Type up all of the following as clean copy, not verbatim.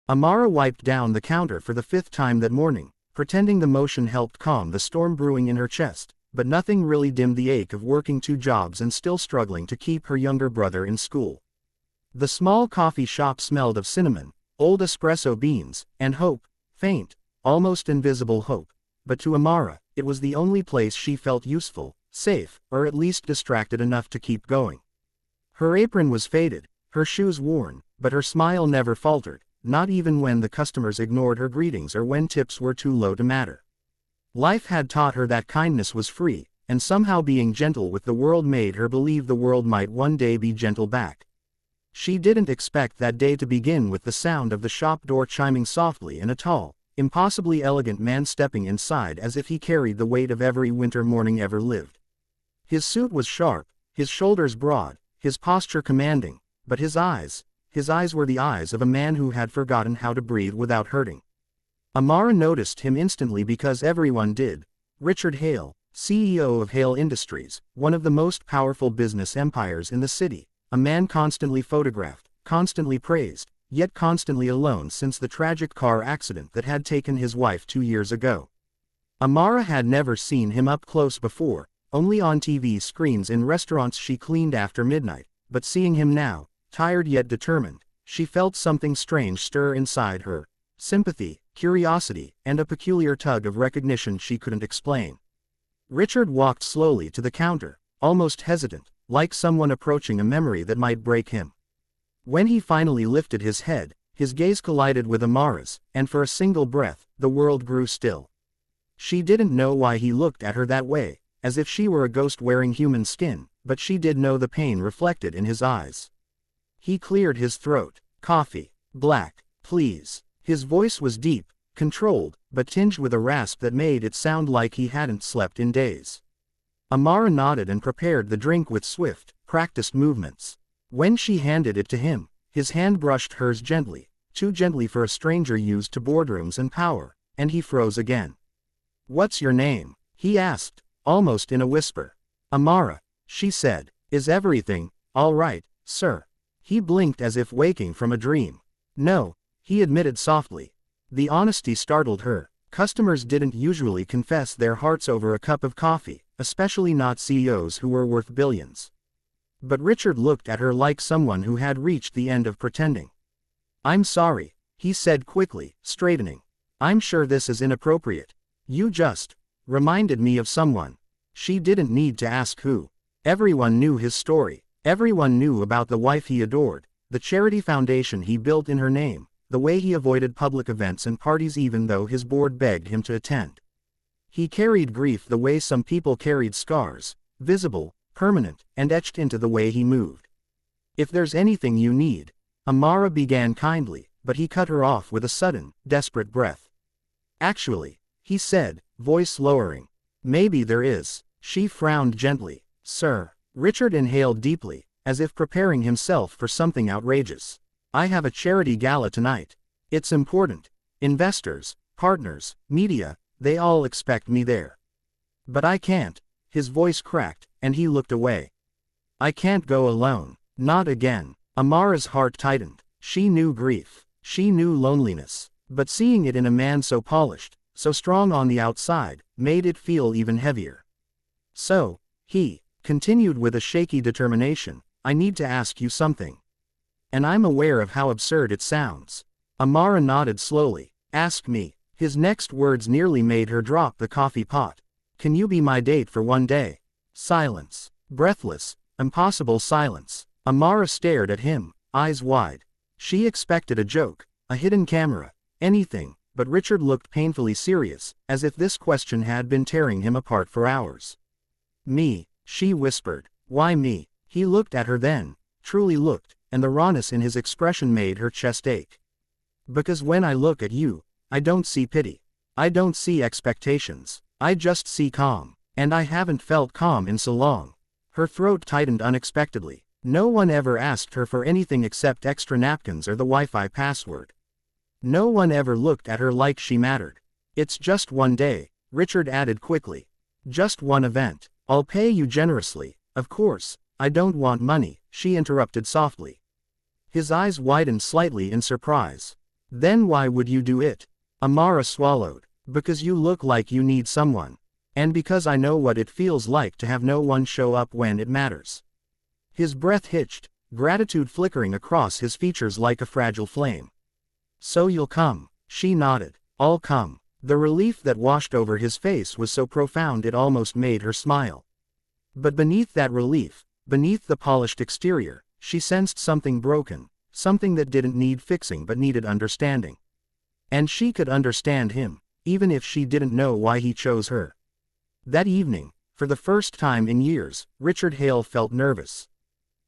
Amara wiped down the counter for the 5th time that morning, pretending the motion helped calm the storm brewing in her chest, but nothing really dimmed the ache of working 2 jobs and still struggling to keep her younger brother in school. The small coffee shop smelled of cinnamon, old espresso beans, and hope, faint, almost invisible hope, but to Amara, it was the only place she felt useful, safe, or at least distracted enough to keep going. Her apron was faded, her shoes worn, but her smile never faltered, not even when the customers ignored her greetings or when tips were too low to matter. Life had taught her that kindness was free, and somehow being gentle with the world made her believe the world might one day be gentle back. She didn't expect that day to begin with the sound of the shop door chiming softly and a tall, impossibly elegant man stepping inside as if he carried the weight of every winter morning ever lived. His suit was sharp, his shoulders broad, his posture commanding, but his eyes were the eyes of a man who had forgotten how to breathe without hurting. Amara noticed him instantly because everyone did. Richard Hale, CEO of Hale Industries, one of the most powerful business empires in the city, a man constantly photographed, constantly praised, yet constantly alone since the tragic car accident that had taken his wife 2 years ago. Amara had never seen him up close before, only on TV screens in restaurants she cleaned after midnight, but seeing him now, tired yet determined, she felt something strange stir inside her, sympathy, curiosity, and a peculiar tug of recognition she couldn't explain. Richard walked slowly to the counter, almost hesitant, like someone approaching a memory that might break him. When he finally lifted his head, his gaze collided with Amara's, and for a single breath, the world grew still. She didn't know why he looked at her that way, as if she were a ghost wearing human skin, but she did know the pain reflected in his eyes. He cleared his throat. "Coffee. Black, please." His voice was deep, controlled, but tinged with a rasp that made it sound like he hadn't slept in days. Amara nodded and prepared the drink with swift, practiced movements. When she handed it to him, his hand brushed hers gently, too gently for a stranger used to boardrooms and power, and he froze again. "What's your name?" he asked, almost in a whisper. "Amara," she said. "Is everything all right, sir?" He blinked as if waking from a dream. "No," he admitted softly. The honesty startled her. Customers didn't usually confess their hearts over a cup of coffee, especially not CEOs who were worth billions. But Richard looked at her like someone who had reached the end of pretending. "I'm sorry," he said quickly, straightening. "I'm sure this is inappropriate. You just reminded me of someone." She didn't need to ask who. Everyone knew his story. Everyone knew about the wife he adored, the charity foundation he built in her name, the way he avoided public events and parties even though his board begged him to attend. He carried grief the way some people carried scars, visible, permanent, and etched into the way he moved. "If there's anything you need," Amara began kindly, but he cut her off with a sudden, desperate breath. "Actually," he said, voice lowering. "Maybe there is." She frowned gently. "Sir." Richard inhaled deeply, as if preparing himself for something outrageous. "I have a charity gala tonight. It's important. Investors, partners, media, they all expect me there. But I can't." His voice cracked, and he looked away. "I can't go alone. Not again." Amara's heart tightened. She knew grief. She knew loneliness. But seeing it in a man so polished, so strong on the outside, made it feel even heavier. "So," he continued with a shaky determination, "I need to ask you something. And I'm aware of how absurd it sounds." Amara nodded slowly. "Ask me." His next words nearly made her drop the coffee pot. "Can you be my date for one day?" Silence. Breathless, impossible silence. Amara stared at him, eyes wide. She expected a joke, a hidden camera, anything, but Richard looked painfully serious, as if this question had been tearing him apart for hours. "Me," she whispered. "Why me?" He looked at her then, truly looked, and the rawness in his expression made her chest ache. "Because when I look at you, I don't see pity. I don't see expectations. I just see calm. And I haven't felt calm in so long." Her throat tightened unexpectedly. No one ever asked her for anything except extra napkins or the Wi-Fi password. No one ever looked at her like she mattered. "It's just one day," Richard added quickly. "Just one event. I'll pay you generously, of course." "I don't want money," she interrupted softly. His eyes widened slightly in surprise. Then why would you do it? Amara swallowed. Because you look like you need someone. And because I know what it feels like to have no one show up when it matters. His breath hitched, gratitude flickering across his features like a fragile flame. So you'll come. She nodded. I'll come. The relief that washed over his face was so profound it almost made her smile. But beneath that relief, beneath the polished exterior, she sensed something broken, something that didn't need fixing but needed understanding. And she could understand him, even if she didn't know why he chose her. That evening, for the first time in years, Richard Hale felt nervous.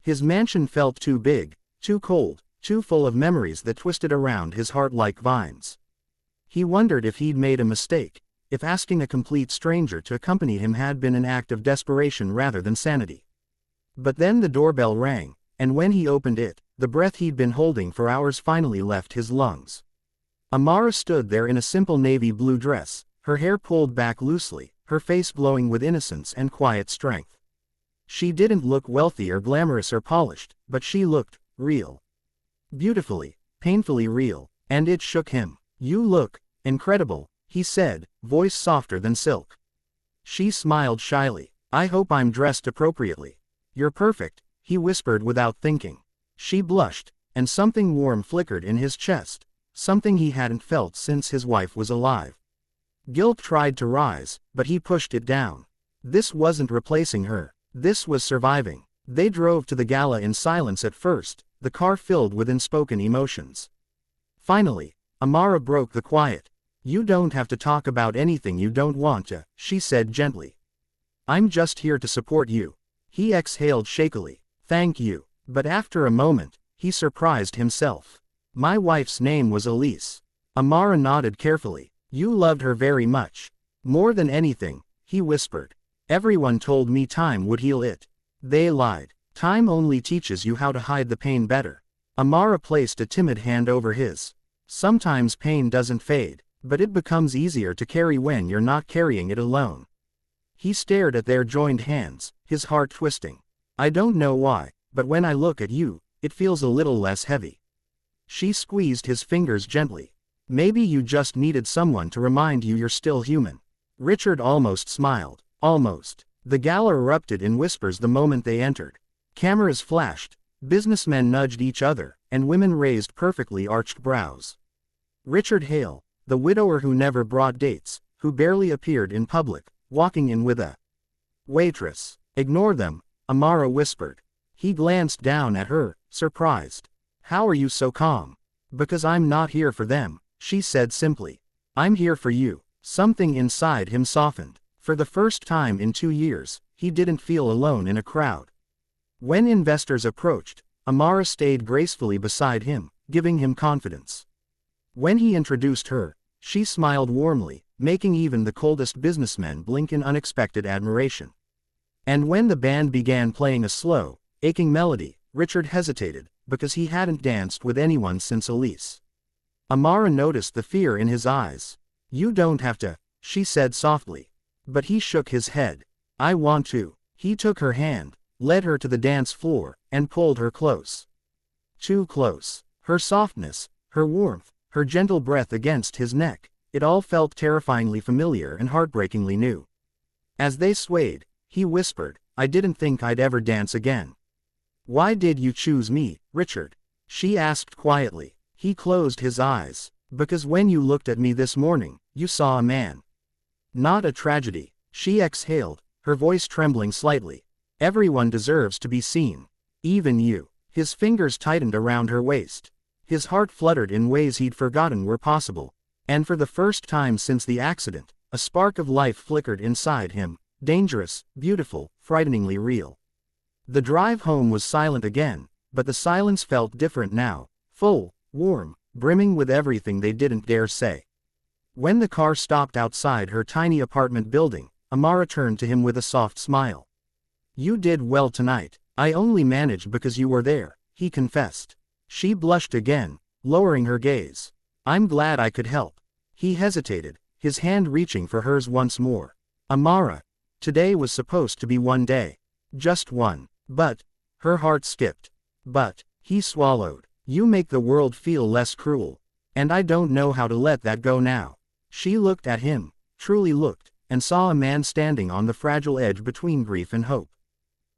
His mansion felt too big, too cold, too full of memories that twisted around his heart like vines. He wondered if he'd made a mistake, if asking a complete stranger to accompany him had been an act of desperation rather than sanity. But then the doorbell rang, and when he opened it, the breath he'd been holding for hours finally left his lungs. Amara stood there in a simple navy blue dress, her hair pulled back loosely, her face glowing with innocence and quiet strength. She didn't look wealthy or glamorous or polished, but she looked real. Beautifully, painfully real, and it shook him. You look incredible, he said, voice softer than silk. She smiled shyly. I hope I'm dressed appropriately. You're perfect, he whispered without thinking. She blushed, and something warm flickered in his chest, something he hadn't felt since his wife was alive. Guilt tried to rise, but he pushed it down. This wasn't replacing her. This was surviving. They drove to the gala in silence at first, the car filled with unspoken emotions. Finally, Amara broke the quiet. You don't have to talk about anything you don't want to, she said gently. I'm just here to support you. He exhaled shakily. Thank you. But after a moment, he surprised himself. My wife's name was Elise. Amara nodded carefully. You loved her very much. More than anything, he whispered. Everyone told me time would heal it. They lied. Time only teaches you how to hide the pain better. Amara placed a timid hand over his. Sometimes pain doesn't fade, but it becomes easier to carry when you're not carrying it alone. He stared at their joined hands, his heart twisting. I don't know why, but when I look at you, it feels a little less heavy. She squeezed his fingers gently. Maybe you just needed someone to remind you you're still human. Richard almost smiled. Almost. The gala erupted in whispers the moment they entered. Cameras flashed, businessmen nudged each other, and women raised perfectly arched brows. Richard Hale, the widower who never brought dates, who barely appeared in public, walking in with a waitress. Ignore them, Amara whispered. He glanced down at her, surprised. How are you so calm? Because I'm not here for them, she said simply. I'm here for you. Something inside him softened. For the first time in 2 years, he didn't feel alone in a crowd. When investors approached, Amara stayed gracefully beside him, giving him confidence. When he introduced her, she smiled warmly, making even the coldest businessmen blink in unexpected admiration. And when the band began playing a slow, aching melody, Richard hesitated, because he hadn't danced with anyone since Elise. Amara noticed the fear in his eyes. You don't have to, she said softly. But he shook his head. I want to. He took her hand, led her to the dance floor, and pulled her close. Too close. Her softness, her warmth, her gentle breath against his neck, it all felt terrifyingly familiar and heartbreakingly new. As they swayed, he whispered, I didn't think I'd ever dance again. Why did you choose me, Richard? She asked quietly. He closed his eyes. Because when you looked at me this morning, you saw a man. Not a tragedy, she exhaled, her voice trembling slightly. Everyone deserves to be seen. Even you. His fingers tightened around her waist. His heart fluttered in ways he'd forgotten were possible. And for the first time since the accident, a spark of life flickered inside him, dangerous, beautiful, frighteningly real. The drive home was silent again, but the silence felt different now, full, warm, brimming with everything they didn't dare say. When the car stopped outside her tiny apartment building, Amara turned to him with a soft smile. You did well tonight. I only managed because you were there, he confessed. She blushed again, lowering her gaze. I'm glad I could help. He hesitated, his hand reaching for hers once more. Amara, today was supposed to be one day. Just one. But, her heart skipped. But, he swallowed. You make the world feel less cruel. And I don't know how to let that go now. She looked at him, truly looked, and saw a man standing on the fragile edge between grief and hope.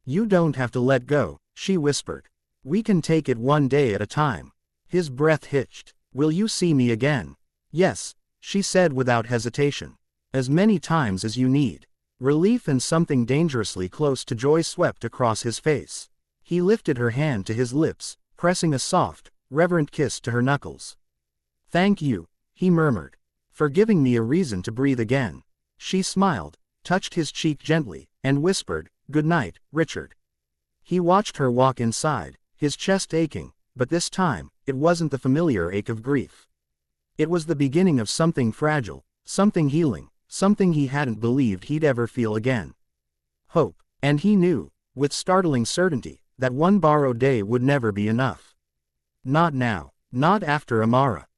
You don't have to let go, she whispered. We can take it one day at a time. His breath hitched. Will you see me again? Yes, she said without hesitation. As many times as you need. Relief and something dangerously close to joy swept across his face. He lifted her hand to his lips, pressing a soft, reverent kiss to her knuckles. Thank you, he murmured, for giving me a reason to breathe again. She smiled, touched his cheek gently, and whispered, Good night, Richard. He watched her walk inside, his chest aching, but this time, it wasn't the familiar ache of grief. It was the beginning of something fragile, something healing, something he hadn't believed he'd ever feel again. Hope. And he knew, with startling certainty, that one borrowed day would never be enough. Not now, not after Amara.